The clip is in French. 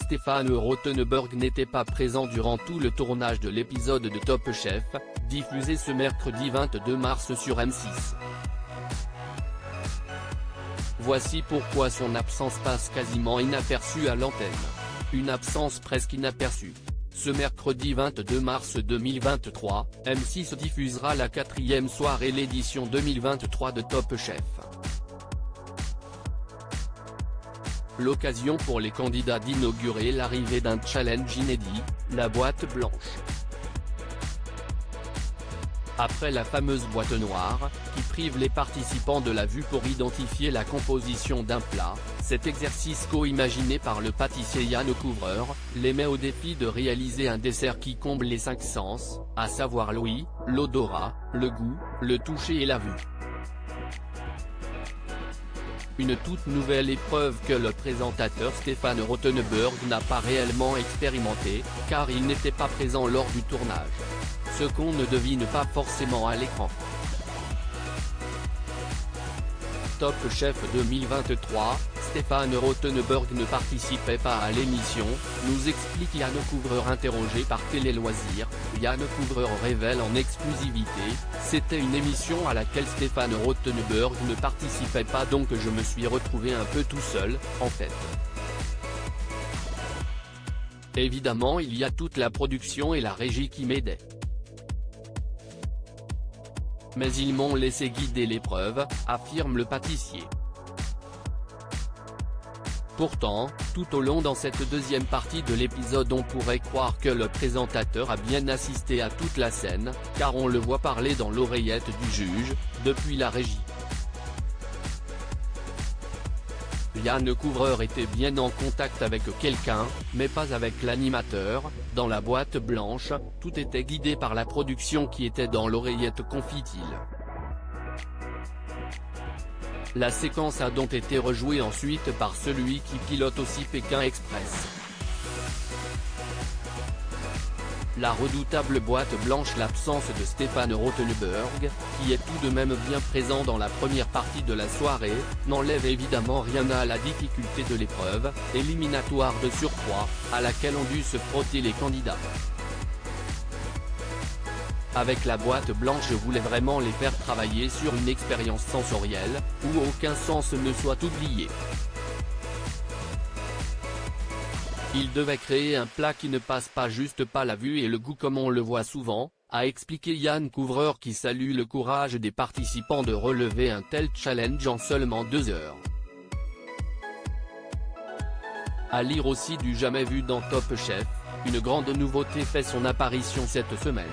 Stéphane Rothenberg n'était pas présent durant tout le tournage de l'épisode de Top Chef, diffusé ce mercredi 22 mars sur M6. Voici pourquoi son absence passe quasiment inaperçue à l'antenne. Une absence presque inaperçue. Ce mercredi 22 mars 2023, M6 diffusera la 4e soirée l'édition 2023 de Top Chef. L'occasion pour les candidats d'inaugurer l'arrivée d'un challenge inédit, la boîte blanche. Après la fameuse boîte noire, qui prive les participants de la vue pour identifier la composition d'un plat, cet exercice co-imaginé par le pâtissier Yann Couvreur, les met au défi de réaliser un dessert qui comble les 5 sens, à savoir l'ouïe, l'odorat, le goût, le toucher et la vue. Une toute nouvelle épreuve que le présentateur Stéphane Rothenberg n'a pas réellement expérimenté, car il n'était pas présent lors du tournage. Ce qu'on ne devine pas forcément à l'écran. Top Chef 2023, Stéphane Rothenberg ne participait pas à l'émission, nous explique Yann Couvreur interrogé par Télé Loisirs. Yann Couvreur révèle en exclusivité, c'était une émission à laquelle Stéphane Rothenberg ne participait pas, donc je me suis retrouvé un peu tout seul, en fait. Évidemment il y a toute la production et la régie qui m'aidaient. Mais ils m'ont laissé guider l'épreuve, affirme le pâtissier. Pourtant, tout au long dans cette deuxième partie de l'épisode on pourrait croire que le présentateur a bien assisté à toute la scène, car on le voit parler dans l'oreillette du juge, depuis la régie. Yann Couvreur était bien en contact avec quelqu'un, mais pas avec l'animateur. Dans la boîte blanche, tout était guidé par la production qui était dans l'oreillette, confie-t-il. La séquence a donc été rejouée ensuite par celui qui pilote aussi Pékin Express. La redoutable boîte blanche. L'absence de Stéphane Rothenberg, qui est tout de même bien présent dans la première partie de la soirée, n'enlève évidemment rien à la difficulté de l'épreuve, éliminatoire de surcroît, à laquelle ont dû se frotter les candidats. Avec la boîte blanche, je voulais vraiment les faire travailler sur une expérience sensorielle, où aucun sens ne soit oublié. Il devait créer un plat qui ne passe pas juste pas la vue et le goût comme on le voit souvent, a expliqué Yann Couvreur, qui salue le courage des participants de relever un tel challenge en seulement 2 heures. À lire aussi du jamais vu dans Top Chef, une grande nouveauté fait son apparition cette semaine.